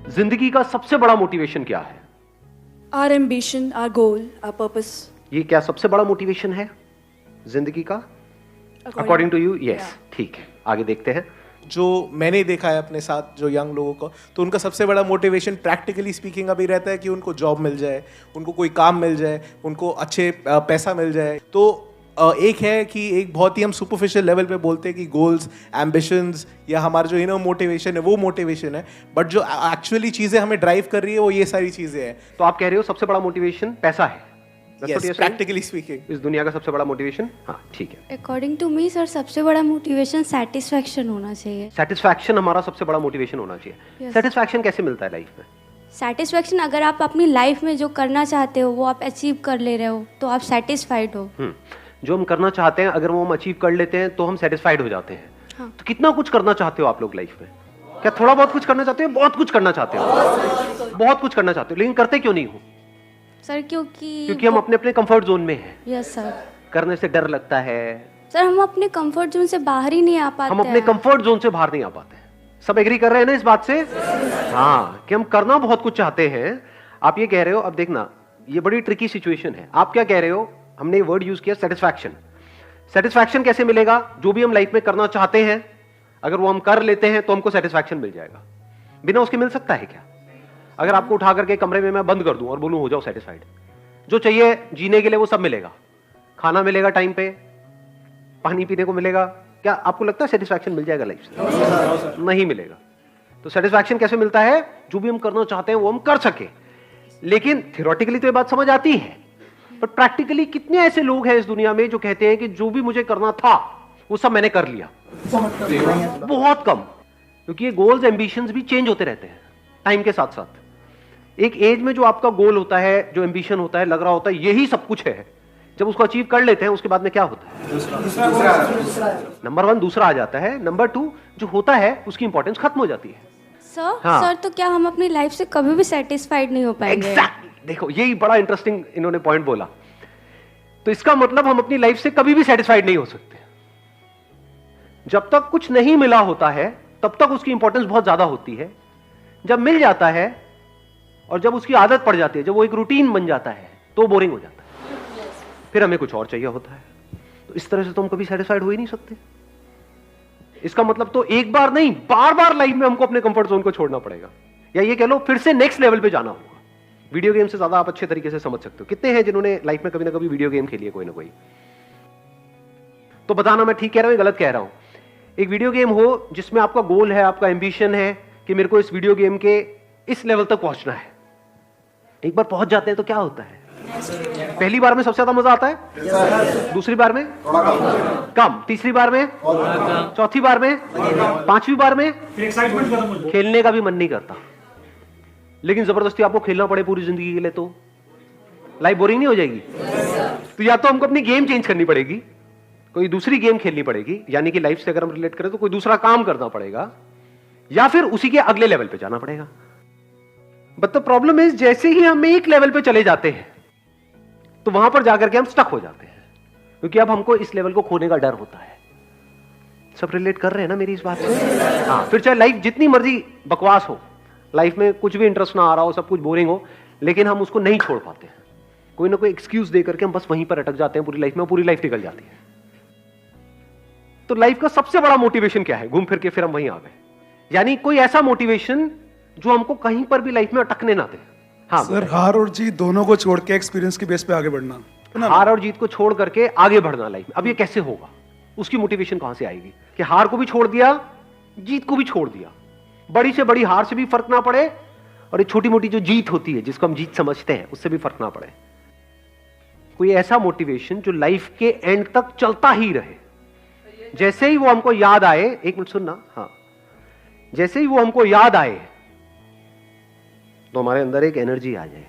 जिंदगी का सबसे बड़ा मोटिवेशन क्या है? Our ambition, our goal, our purpose. ये क्या सबसे बड़ा मोटिवेशन है जिंदगी का? According to you? यस, ठीक है, आगे देखते हैं। जो मैंने देखा है अपने साथ जो यंग लोगों को, तो उनका सबसे बड़ा मोटिवेशन प्रैक्टिकली स्पीकिंग अभी रहता है कि उनको जॉब मिल जाए, उनको कोई काम मिल जाए, उनको अच्छे पैसा मिल जाए। तो एक है कि एक बहुत ही हम सुपरफिशियल लेवल पे बोलते हैं कि गोल्स, एम्बिशंस या हमारा जो इनर मोटिवेशन है वो मोटिवेशन है, बट जो एक्चुअली चीज़ें हमें ड्राइव कर रही है वो ये सारी चीज़ें हैं। तो आप कह रहे हो सबसे बड़ा मोटिवेशन पैसा है? प्रैक्टिकली स्पीकिंग इस दुनिया का सबसे बड़ा मोटिवेशन? हाँ, ठीक है। अकॉर्डिंग टू मी सर, सबसे बड़ा मोटिवेशन सेटिस्फैक्शन होना चाहिए। सेटिस्फैक्शन हमारा सबसे बड़ा मोटिवेशन होना चाहिए। सेटिस्फैक्शन कैसे मिलता है लाइफ में? सेटिस्फैक्शन, अगर आप अपनी लाइफ में जो करना चाहते हो वो आप अचीव कर ले रहे हो तो आप सेटिस्फाइड हो। जो हम करना चाहते हैं अगर वो हम अचीव कर लेते हैं तो हम सेटिस्फाइड हो जाते हैं। हाँ। तो कितना कुछ करना चाहते हो आप लोग लाइफ में? क्या थोड़ा बहुत कुछ करना चाहते हो? बहुत कुछ करना चाहते हो? बहुत कुछ करना चाहते हो, लेकिन करते क्यों नहीं हो? सर क्योंकि हम अपने अपने कंफर्ट जोन में हैं। Yes sir. करने से डर लगता है सर, हम अपने कंफर्ट जोन से बाहर ही नहीं आ पाते। हम अपने कंफर्ट जोन से बाहर नहीं आ पाते। सब एग्री कर रहे हैं ना इस बात से? हाँ, कि हम करना बहुत कुछ चाहते हैं। आप ये कह रहे हो, अब देखना ये बड़ी ट्रिकी सिचुएशन है। आप क्या कह रहे हो? हमने वर्ड यूज किया सेटिस्फैक्शन। सेटिस्फैक्शन कैसे मिलेगा? जो भी हम लाइफ में करना चाहते हैं अगर वो हम कर लेते हैं तो हमको सेटिस्फैक्शन मिल जाएगा। बिना उसके मिल सकता है क्या? अगर आपको उठा करके कमरे में मैं बंद कर दूं और बोलूं हो जाओ सेटिस्फाइड, जो चाहिए जीने के लिए वो सब मिलेगा, खाना मिलेगा टाइम पे, पानी पीने को मिलेगा, क्या आपको लगता है सेटिस्फैक्शन मिल जाएगा लाइफ से? नहीं मिलेगा। तो सेटिस्फैक्शन कैसे मिलता है? जो भी हम करना चाहते हैं वो हम कर सके। लेकिन थियोरेटिकली तो ये बात समझ आती है, पर प्रैक्टिकली कितने ऐसे लोग हैं इस दुनिया में जो कहते हैं कि जो भी मुझे करना था वो सब मैंने कर लिया? बहुत कम, क्योंकि ये गोल्स, एम्बिशंस भी चेंज होते रहते हैं टाइम के साथ साथ। एक एज में जो आपका गोल होता है, जो एम्बिशन होता है, लग रहा होता है यही सब कुछ है, जब उसको अचीव कर लेते हैं उसके बाद में क्या होता है? नंबर 1 दूसरा आ जाता है, नंबर 2 जो होता है उसकी इंपॉर्टेंस खत्म हो जाती है। सर हाँ। सर, तो क्या हम अपनी लाइफ से कभी भी सेटिस्फाइड नहीं हो पाएंगे? Exactly. देखो यही बड़ा इंटरेस्टिंग इन्होंने पॉइंट बोला। तो इसका मतलब हम अपनी लाइफ से कभी भी सेटिस्फाइड नहीं हो सकते। जब तक कुछ नहीं मिला होता है तब तक उसकी इंपॉर्टेंस बहुत ज्यादा होती है। जब मिल जाता है और जब उसकी आदत पड़ जाती है, जब वो एक रूटीन बन जाता है तो बोरिंग हो जाता है, फिर हमें कुछ और चाहिए होता है। तो इस तरह से तो हम कभी सेटिस्फाइड हो ही नहीं सकते। इसका मतलब तो एक बार नहीं, बार बार लाइफ में हमको अपने कंफर्ट जोन को छोड़ना पड़ेगा, या ये कह लो फिर से नेक्स्ट लेवल पे जाना होगा। वीडियो गेम से ज्यादा आप अच्छे तरीके से समझ सकते हो। कितने हैं जिन्होंने लाइफ में कभी ना कभी वीडियो गेम खेली है, कोई ना कोई? तो बताना मैं ठीक कह रहा हूं, गलत कह रहा हूं। एक वीडियो गेम हो जिसमें आपका गोल है, आपका एम्बिशन है कि मेरे को इस वीडियो गेम के इस लेवल तक पहुंचना है। एक बार पहुंच जाते हैं तो क्या होता है? पहली बार में सबसे ज्यादा मजा आता है, दूसरी बार में कम, तीसरी बार में, चौथी बार में, पांचवी बार में खेलने का भी मन नहीं करता। लेकिन जबरदस्ती आपको खेलना पड़े पूरी जिंदगी के लिए तो लाइफ बोरिंग नहीं हो जाएगी? तो या तो हमको अपनी गेम चेंज करनी पड़ेगी, कोई दूसरी गेम खेलनी पड़ेगी, यानी कि लाइफ से अगर हम रिलेट करें तो कोई दूसरा काम करना पड़ेगा, या फिर उसी के अगले लेवल पे जाना पड़ेगा। बट द प्रॉब्लम इज, जैसे ही हम एक लेवल पे चले जाते हैं तो वहां पर जाकर के हम स्टक हो जाते हैं, क्योंकि अब हमको इस लेवल को खोने का डर होता है। सब रिलेट कर रहे हैं ना मेरी इस बात से? हाँ, फिर चाहे लाइफ जितनी मर्जी बकवास हो, लाइफ में कुछ भी इंटरेस्ट ना आ रहा हो, सब कुछ बोरिंग हो, लेकिन हम उसको नहीं छोड़ पाते हैं। कोई ना कोई एक्सक्यूज दे करके हम बस वहीं पर अटक जाते हैं पूरी लाइफ में, पूरी लाइफ निकल जाती है। तो लाइफ का सबसे बड़ा मोटिवेशन क्या है? घूम फिर के फिर हम वहीं आ गए, यानी कोई ऐसा मोटिवेशन जो हमको कहीं पर भी लाइफ में अटकने ना दे। हाँ सर, हार और जीत दोनों को छोड़ के एक्सपीरियंस की बेस पे आगे बढ़ना। हार और जीत को छोड़ करके आगे बढ़ना लाइफ में। अब ये कैसे होगा? उसकी मोटिवेशन कहां से आएगी कि हार को भी छोड़ दिया, जीत को भी छोड़ दिया, बड़ी से बड़ी हार से भी फर्क ना पड़े, और एक छोटी मोटी जो जीत होती है जिसको हम जीत समझते हैं उससे भी फर्क ना पड़े। कोई ऐसा मोटिवेशन जो लाइफ के एंड तक चलता ही रहे। जैसे ही वो हमको याद आए, एक मिनट सुनना, हाँ, जैसे ही वो हमको याद आए तो हमारे अंदर एक एनर्जी आ जाए।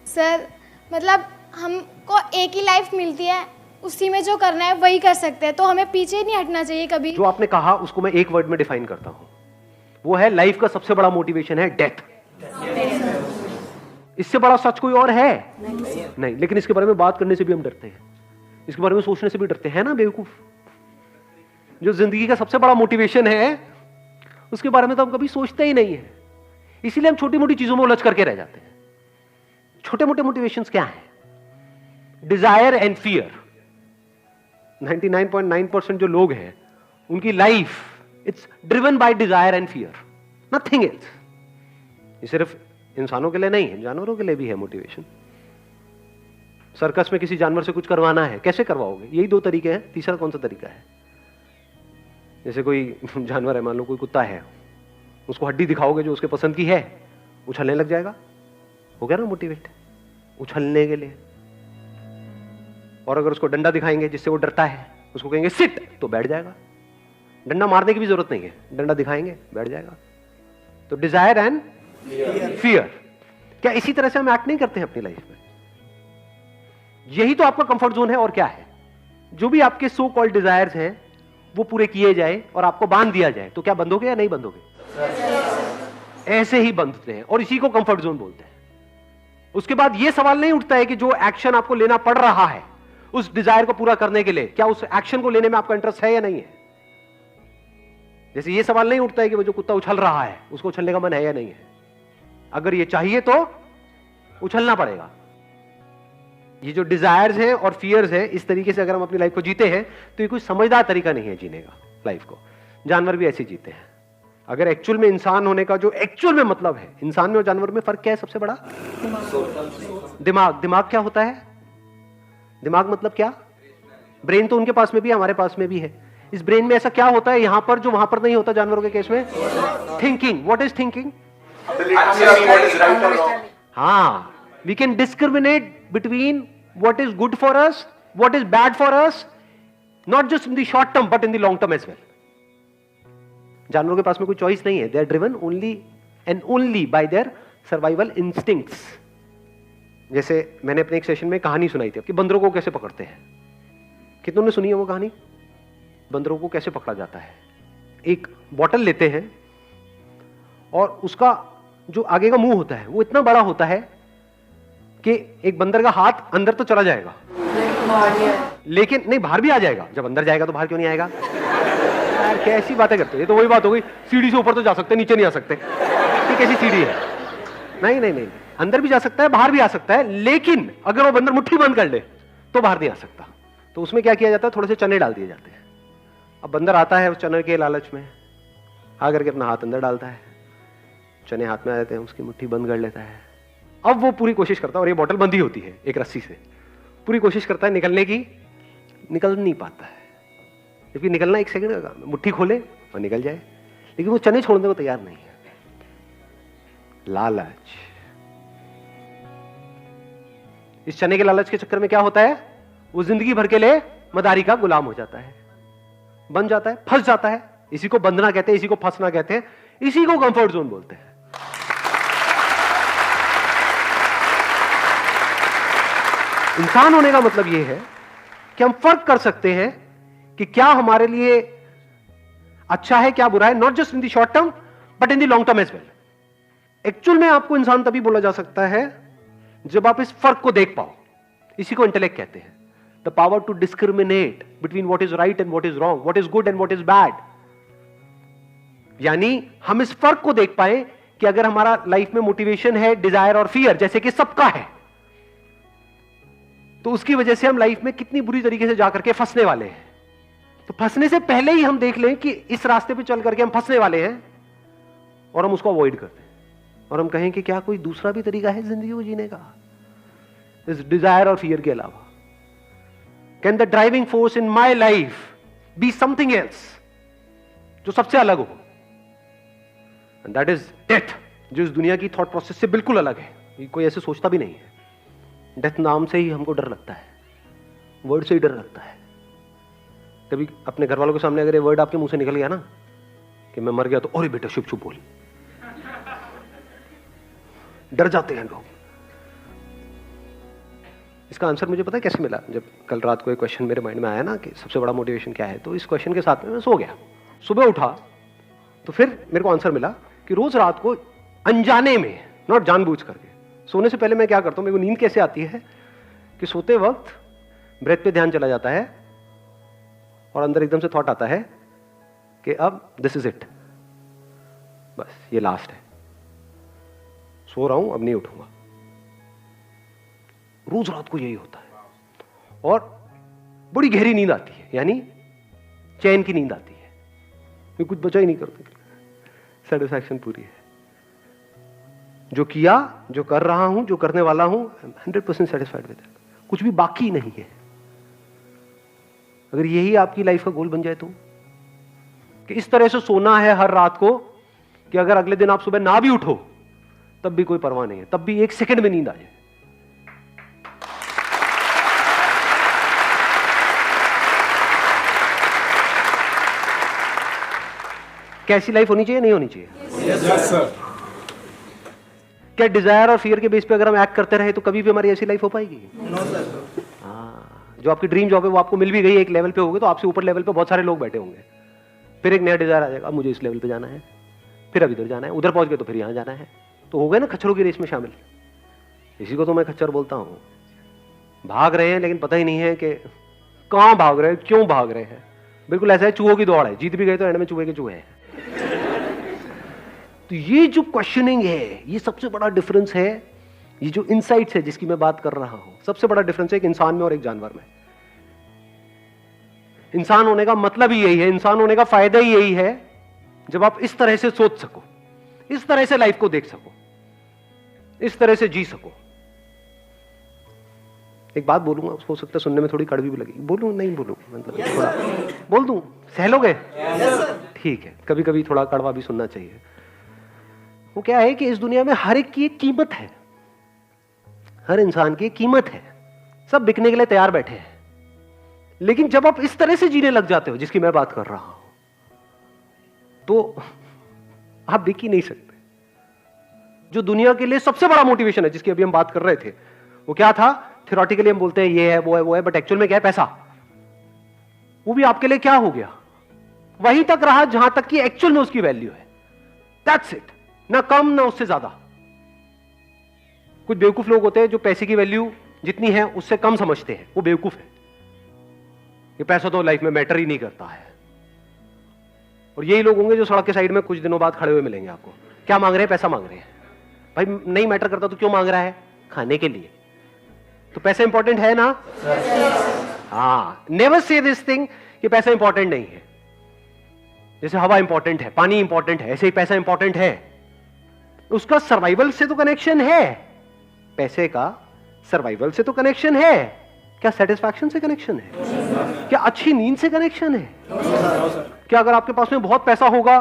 सर मतलब हमको एक ही लाइफ मिलती है, उसी में जो करना है वही कर सकते हैं, तो हमें पीछे नहीं हटना चाहिए कभी। जो आपने कहा उसको मैं एक वर्ड में डिफाइन करता हूं, वो है लाइफ का सबसे बड़ा मोटिवेशन है डेथ। इससे बड़ा सच कोई और है? नहीं। लेकिन इसके बारे में बात करने से भी हम डरते हैं, इसके बारे में सोचने से भी डरते हैं ना बेवकूफ। जो जिंदगी का सबसे बड़ा मोटिवेशन है उसके बारे में तो हम कभी सोचते ही नहीं है। इसीलिए हम छोटी मोटी चीजों में उलझ करके रह जाते हैं। छोटे मोटे मोटिवेशंस क्या हैं? Desire and fear. 99.9% जो लोग हैं उनकी life it's driven by desire and fear, nothing else. ये सिर्फ इंसानों के लिए नहीं है, जानवरों के लिए भी है मोटिवेशन। सर्कस में किसी जानवर से कुछ करवाना है, कैसे करवाओगे? यही दो तरीके हैं, तीसरा कौन सा तरीका है? जैसे कोई जानवर है, मान लो कोई कुत्ता है, उसको हड्डी दिखाओगे जो उसके पसंद की है, उछलने लग जाएगा, हो गया ना मोटिवेट, उछलने के लिए। और अगर उसको डंडा दिखाएंगे जिससे वो डरता है, उसको कहेंगे सिट, तो बैठ जाएगा। डंडा मारने की भी जरूरत नहीं है, डंडा दिखाएंगे बैठ जाएगा। तो डिजायर एंड फियर, क्या इसी तरह से हम एक्ट नहीं करते हैं अपनी लाइफ में? यही तो आपका कंफर्ट जोन है, और क्या है? जो भी आपके सो कॉल्ड डिजायर्स हैं वो पूरे किए जाए और आपको बांध दिया जाए, तो क्या बंधोगे या नहीं बंधोगे? ऐसे ही बंधते हैं, और इसी को कंफर्ट जोन बोलते हैं। उसके बाद यह सवाल नहीं उठता है कि जो एक्शन आपको लेना पड़ रहा है उस डिजायर को पूरा करने के लिए, क्या उस एक्शन को लेने में आपका इंटरेस्ट है या नहीं है? जैसे यह सवाल नहीं उठता है कि वो जो कुत्ता उछल रहा है उसको उछलने का मन है या नहीं है। अगर ये चाहिए तो उछलना पड़ेगा। ये जो डिजायर्स हैं और फियर्स हैं, इस तरीके से अगर हम अपनी लाइफ को जीते हैं तो ये कोई समझदार तरीका नहीं है जीने का लाइफ को। जानवर भी ऐसे जीते हैं। अगर एक्चुअल में इंसान होने का जो एक्चुअल में मतलब है, इंसान में और जानवर में फर्क क्या है सबसे बड़ा? दिमाग। दिमाग क्या होता है? दिमाग मतलब क्या? ब्रेन तो उनके पास में भी है, हमारे पास में भी है। इस ब्रेन में ऐसा क्या होता है यहां पर जो वहां पर नहीं होता जानवरों के केस में? थिंकिंग। What is thinking? हाँ, we can discriminate between what is good for us, what is bad for us, not just in the short term but in the long term as well. जानवरों के पास में कोई choice नहीं है, they are driven only and only by their survival instincts. जैसे मैंने अपने एक सेशन में कहानी सुनाई थी कि बंदरों को कैसे पकड़ते हैं। कितनों ने सुनी है वो कहानी? बंदरों को कैसे पकड़ा जाता है? एक बॉटल लेते हैं और उसका जो आगे का मुंह होता है वो इतना बड़ा होता है कि एक बंदर का हाथ अंदर तो चला जाएगा, लेकिन नहीं, बाहर भी आ जाएगा। जब अंदर जाएगा तो बाहर क्यों नहीं आएगा? यार कैसी बातें करते हो? ये तो वही बात हो गई, सीढ़ी से ऊपर तो जा सकते, नीचे नहीं आ सकते। ये कैसी सीढ़ी है? नहीं नहीं नहीं, अंदर भी जा सकता है, बाहर भी आ सकता है, लेकिन अगर वो बंदर मुट्ठी बंद कर ले तो बाहर नहीं आ सकता। तो उसमें क्या किया जाता है? थोड़े से चने डाल दिए जाते हैं। अब बंदर आता है उस चने के लालच में, आकर के अपना हाथ अंदर डालता है, चने हाथ में आ जाते हैं, उसकी मुट्ठी बंद कर लेता है। अब वो पूरी कोशिश करता है, और ये बोतल बंधी होती है एक रस्सी से, पूरी कोशिश करता है निकलने की, निकल नहीं पाता है। जबकि निकलना एक सेकंड का, मुट्ठी खोले और निकल जाए, लेकिन वो चने छोड़ने को तैयार नहीं है। लालच। इस चने के लालच के चक्कर में क्या होता है? वो जिंदगी भर के लिए मदारी का गुलाम हो जाता है, बन जाता है, फंस जाता है। इसी को बंधना कहते हैं, इसी को फंसना कहते हैं, इसी को कंफर्ट जोन बोलते हैं। इंसान होने का मतलब यह है कि हम फर्क कर सकते हैं कि क्या हमारे लिए अच्छा है, क्या बुरा है, not just in the short term but in the long term as well. Actual में आपको इंसान तभी बोला जा सकता है जब आप इस फर्क को देख पाओ। इसी को इंटेलेक्ट कहते हैं, the power to discriminate between what is right and what is wrong, what is good and what is bad. यानी हम इस फर्क को देख पाए कि अगर हमारा लाइफ में मोटिवेशन है डिजायर और फियर, जैसे कि सबका है, तो उसकी वजह से हम लाइफ में कितनी बुरी तरीके से जाकर के फंसने वाले हैं। तो फंसने से पहले ही हम देख लें कि इस रास्ते पे चल करके हम फंसने वाले हैं, और हम उसको अवॉइड करते हैं, और हम कहें कि क्या कोई दूसरा भी तरीका है जिंदगी को जीने का इस डिजायर और फियर के अलावा? Can the driving force in my life be something else, जो सबसे अलग हो? एंड दैट इज डेथ, जो इस दुनिया की थॉट प्रोसेस से बिल्कुल अलग है। कोई ऐसे सोचता भी नहीं है। डेथ नाम से ही हमको डर लगता है, वर्ड से ही डर लगता है। कभी अपने घर वालों के सामने अगर ये वर्ड आपके मुंह से निकल गया ना कि मैं मर गया, तो अरे बेटा चुप चुप बोल, डर जाते हैं लोग। इसका आंसर मुझे पता है कैसे मिला? जब कल रात को एक क्वेश्चन मेरे माइंड में आया ना कि सबसे बड़ा मोटिवेशन क्या है, तो इस क्वेश्चन के साथ में मैं सो गया। सुबह उठा तो फिर मेरे को आंसर मिला कि रोज रात को अनजाने में, नॉट जानबूझ करके, सोने से पहले मैं क्या करता हूं, मेरे को नींद कैसे आती है कि सोते वक्त ब्रेथ पे ध्यान चला जाता है और अंदर एकदम से थॉट आता है कि अब दिस इज इट, बस ये लास्ट है। सो रहा हूं, अब नहीं उठूंगा। रोज रात को यही होता है और बड़ी गहरी नींद आती है, यानी चैन की नींद आती है, ये कुछ बचा ही नहीं करते, सेटिस्फैक्शन पूरी है। जो किया, जो कर रहा हूं, जो करने वाला हूं, 100% सेटिस्फाइड विद इट, कुछ भी बाकी नहीं है। अगर यही आपकी लाइफ का गोल बन जाए तो, कि इस तरह से सोना है हर रात को कि अगर अगले दिन आप सुबह ना भी उठो तब भी कोई परवाह नहीं है, तब भी 1 सेकंड में नींद आ जाए। कैसी लाइफ होनी चाहिए, नहीं होनी चाहिए? Yes sir. क्या डिजायर और फियर के बेस पे अगर हम एक्ट करते रहे तो कभी भी हमारी ऐसी लाइफ हो पाएगी? हाँ, जो आपकी ड्रीम जॉब है वो आपको मिल भी गई, एक लेवल पे होगी, तो आपसे ऊपर लेवल पे बहुत सारे लोग बैठे होंगे, फिर एक नया डिजायर आ जाएगा, मुझे इस लेवल पे जाना है, फिर अब इधर जाना है, उधर पहुंच गए तो फिर यहां जाना है, तो हो गए ना खच्चरों की रेस में शामिल। इसी को तो मैं खच्चर बोलता हूं। भाग रहे हैं लेकिन पता ही नहीं है कि कहां भाग रहे हैं, क्यों भाग रहे हैं। बिल्कुल ऐसा है, चूहों की दौड़ है, जीत भी गए तो एंड में चूहे के चूहे हैं। तो ये जो क्वेश्चनिंग है, ये सबसे बड़ा डिफरेंस है। ये जो इनसाइट्स है जिसकी मैं बात कर रहा हूं, सबसे बड़ा डिफरेंस है एक इंसान में और एक जानवर में। इंसान होने का मतलब ही यही है, इंसान होने का फायदा ही यही है, जब आप इस तरह से सोच सको, इस तरह से लाइफ को देख सको, इस तरह से जी सको। एक बात बोलूंगा, उसको हो सकता है सुनने में थोड़ी कड़वी भी लगेगी, बोलूं नहीं बोलूं, मतलब थोड़ा बोल दूं, सह लोगे? ठीक है, कभी कभी थोड़ा कड़वा भी सुनना चाहिए। वो क्या है कि इस दुनिया में हर एक की एक कीमत है, हर इंसान की एक कीमत है, सब बिकने के लिए तैयार बैठे हैं। लेकिन जब आप इस तरह से जीने लग जाते हो जिसकी मैं बात कर रहा हूं, तो आप बिक ही नहीं सकते। जो दुनिया के लिए सबसे बड़ा मोटिवेशन है जिसकी अभी हम बात कर रहे थे, वो क्या था? थ्योरेटिकली हम बोलते हैं ये है वो है वो है, बट एक्चुअल में क्या है? पैसा। वो भी आपके लिए क्या हो गया? वहीं तक रहा जहां तक कि एक्चुअल में उसकी वैल्यू है। दैट्स इट, ना कम ना उससे ज्यादा। कुछ बेवकूफ लोग होते हैं जो पैसे की वैल्यू जितनी है उससे कम समझते हैं, वो बेवकूफ है। ये पैसा तो लाइफ में मैटर ही नहीं करता है। और यही लोग होंगे जो सड़क के साइड में कुछ दिनों बाद खड़े हुए मिलेंगे आपको। क्या मांग रहे हैं? पैसा मांग रहे हैं। भाई नहीं मैटर करता तो क्यों मांग रहा है? खाने के लिए। तो पैसा इंपॉर्टेंट है ना? हाँ, नेवर से दिस थिंग कि पैसा इंपॉर्टेंट नहीं है। जैसे हवा इंपॉर्टेंट है, पानी इंपॉर्टेंट है, ऐसे ही पैसा इंपॉर्टेंट है। उसका सर्वाइवल से तो कनेक्शन है, पैसे का सर्वाइवल से तो कनेक्शन है। क्या सेटिस्फैक्शन से कनेक्शन है? क्या अच्छी नींद से कनेक्शन है? क्या अगर आपके पास में बहुत पैसा होगा,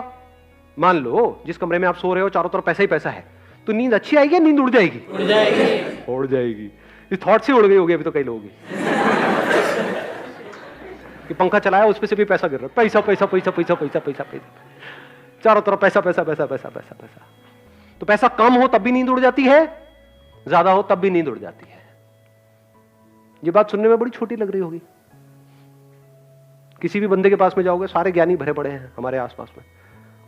मान लो जिस कमरे में आप सो रहे हो चारों तरफ पैसा ही पैसा है, तो नींद अच्छी आएगी या नींद उड़ जाएगी? उड़ जाएगी। उड़ जाएगी। इस थॉट से उड़ गई होगी अभी तो कई लोगों की कि पंखा चलाया उस पे से भी पैसा गिर रहा है, पैसा पैसा पैसा पैसा पैसा पैसा पैसा, चारों तरफ पैसा पैसा पैसा पैसा पैसा पैसा। तो पैसा कम हो तब भी नींद उड़ जाती है, ज्यादा हो तब भी नींद उड़ जाती है। ये बात सुनने में बड़ी छोटी लग रही होगी। किसी भी बंदे के पास में जाओगे, सारे ज्ञानी भरे पड़े हैं हमारे आसपास में,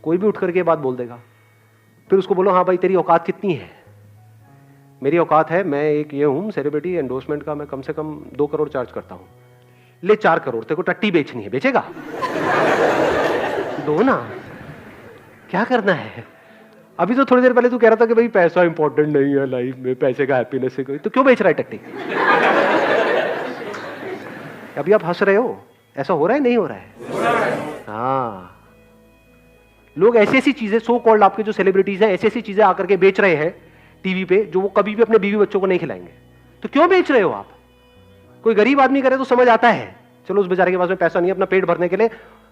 कोई भी उठ करके बात बोल देगा। फिर उसको बोलो हाँ भाई तेरी औकात कितनी है? मेरी औकात है, मैं एक ये हूं सेलिब्रिटी, एंडोर्समेंट का मैं कम से कम 2 करोड़ चार्ज करता हूं। ले 4 करोड़, तेरे को टट्टी बेचनी है, बेचेगा? दो ना, क्या करना है? अभी तो थोड़ी देर पहले तू कह रहा था कि भाई पैसा इंपॉर्टेंट नहीं है लाइफ में, पैसे का हैप्पीनेस से कोई, तो क्यों बेच रहा है टट्टी? अभी आप हंस रहे हो, ऐसा हो रहा है नहीं हो रहा है? हाँ, लोग ऐसी ऐसी चीजें, सो कॉल्ड आपके जो सेलिब्रिटीज हैं, ऐसी ऐसी चीजें आकर के बेच रहे हैं टीवी पे जो वो कभी भी अपने बीवी बच्चों को नहीं खिलाएंगे। तो क्यों बेच रहे हो आप? कोई गरीब आदमी करे तो समझ आता है, चलो उस बेचारे के पास में पैसा नहीं है, अपना पेट भरने के लिए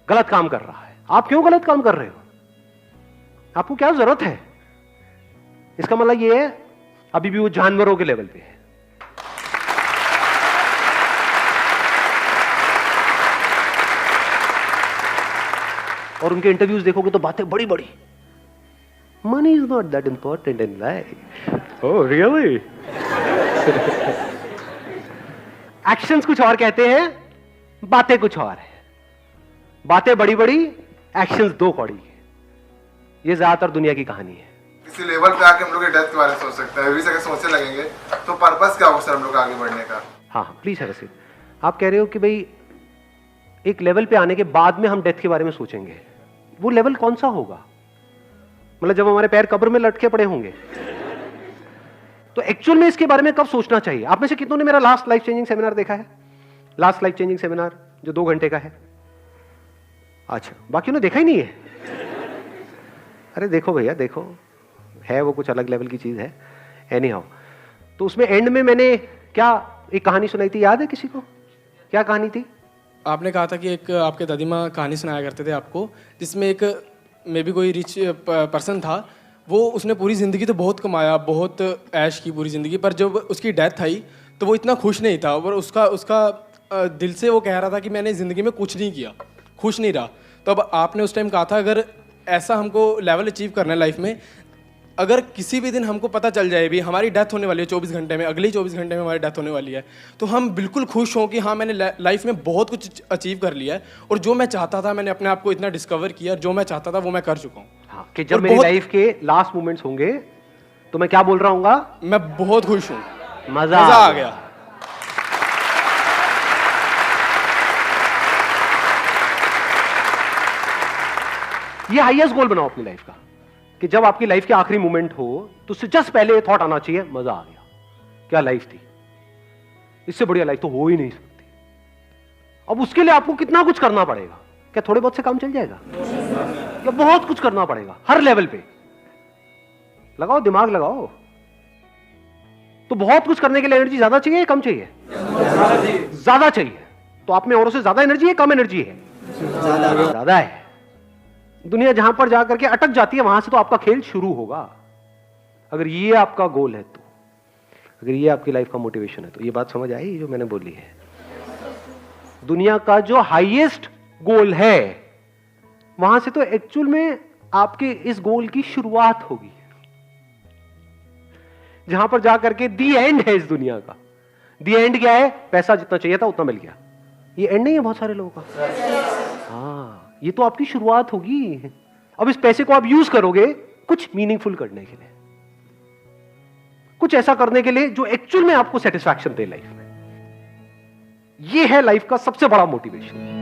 गलत काम कर रहा है। आप क्यों गलत काम कर रहे हो? आपको क्या जरूरत है? इसका मतलब ये है अभी भी वो जानवरों के लेवल पे है। और उनके इंटरव्यूज देखोगे तो बातें बड़ी बड़ी, money is not that important in life. Oh really? Actions कुछ और कहते हैं, बातें कुछ और है। बातें बड़ी बड़ी, एक्शंस 2 कौड़ी है। ये ज्यादातर दुनिया की कहानी है। किसी लेवल पे आके हम लोग डेथ के बारे में सोच सकते हैं, अगर सोचने लगेंगे तो पर्पस क्या होगा सर हम लोग आगे बढ़ने का? हाँ प्लीज हैव अ सीट। आप कह रहे हो कि भाई एक लेवल पे आने के बाद में हम डेथ के बारे में सोचेंगे, वो लेवल कौन सा होगा? मतलब जब हमारे पैर कब्र में लटके पड़े होंगे तो एक्चुअल में इसके बारे में कब सोचना चाहिए? आप में से कितनों ने मेरा लास्ट लाइफ चेंजिंग सेमिनार देखा है? लास्ट लाइफ चेंजिंग सेमिनार जो 2 घंटे का है। अच्छा, बाकियों ने देखा ही नहीं है? अरे देखो भैया, देखो, है वो कुछ अलग लेवल की चीज है। एनी हाउ, तो उसमें एंड में मैंने क्या एक कहानी सुनाई थी, याद है किसी को? क्या कहानी थी? आपने कहा था कि एक आपके दादी माँ कहानी सुनाया करते थे आपको, जिसमें एक मे बी कोई रिच पर्सन था, वो उसने पूरी ज़िंदगी तो बहुत कमाया, बहुत ऐश की पूरी ज़िंदगी, पर जब उसकी डेथ आई तो वो इतना खुश नहीं था, और उसका दिल से वो कह रहा था कि मैंने ज़िंदगी में कुछ नहीं किया, खुश नहीं रहा। तो अब आपने उस टाइम कहा था अगर ऐसा हमको लेवल अचीव करना है लाइफ में, अगर किसी भी दिन हमको पता चल जाए भी हमारी डेथ होने वाली है 24 घंटे में, अगले 24 घंटे में हमारी डेथ होने वाली है, तो हम बिल्कुल खुश हों कि हाँ मैंने लाइफ में बहुत कुछ अचीव कर लिया है, और जो मैं चाहता था मैंने अपने आप को इतना डिस्कवर किया, जो मैं चाहता था वो मैं कर चुका हूँ। हाँ, कि जब मेरी लाइफ के लास्ट मोमेंट्स होंगे तो मैं क्या बोल रहा हूँ? मैं बहुत खुश हूँ, मजा आ गया। ये हाईएस्ट गोल बनाओ अपनी लाइफ का, कि जब आपकी लाइफ के आखिरी मोमेंट हो तो उससे जस्ट पहले ये थॉट आना चाहिए, मजा आ गया, क्या लाइफ थी, इससे बढ़िया लाइफ तो हो ही नहीं सकती। अब उसके लिए आपको कितना कुछ करना पड़ेगा? क्या थोड़े बहुत से काम चल जाएगा? या बहुत कुछ करना पड़ेगा हर लेवल पे? लगाओ दिमाग, लगाओ। तो बहुत कुछ करने के लिए एनर्जी ज्यादा चाहिए या कम चाहिए? ज्यादा चाहिए। तो आप में औरों से ज्यादा एनर्जी है, कम एनर्जी है? ज्यादा है। दुनिया जहां पर जाकर के अटक जाती है वहां से तो आपका खेल शुरू होगा। अगर ये आपका गोल है तो, अगर ये आपकी लाइफ का मोटिवेशन है तो, ये बात समझ आई जो मैंने बोली है? दुनिया का जो हाईएस्ट गोल है वहां से तो एक्चुअल में आपके इस गोल की शुरुआत होगी, जहां पर जाकर के दी एंड है इस दुनिया का। दी एंड क्या है? पैसा जितना चाहिए था उतना मिल गया। ये एंड नहीं है बहुत सारे लोगों का। हाँ, ये तो आपकी शुरुआत होगी। अब इस पैसे को आप यूज करोगे कुछ मीनिंगफुल करने के लिए, कुछ ऐसा करने के लिए जो एक्चुअल में आपको सेटिस्फैक्शन दे लाइफ में। ये है लाइफ का सबसे बड़ा मोटिवेशन।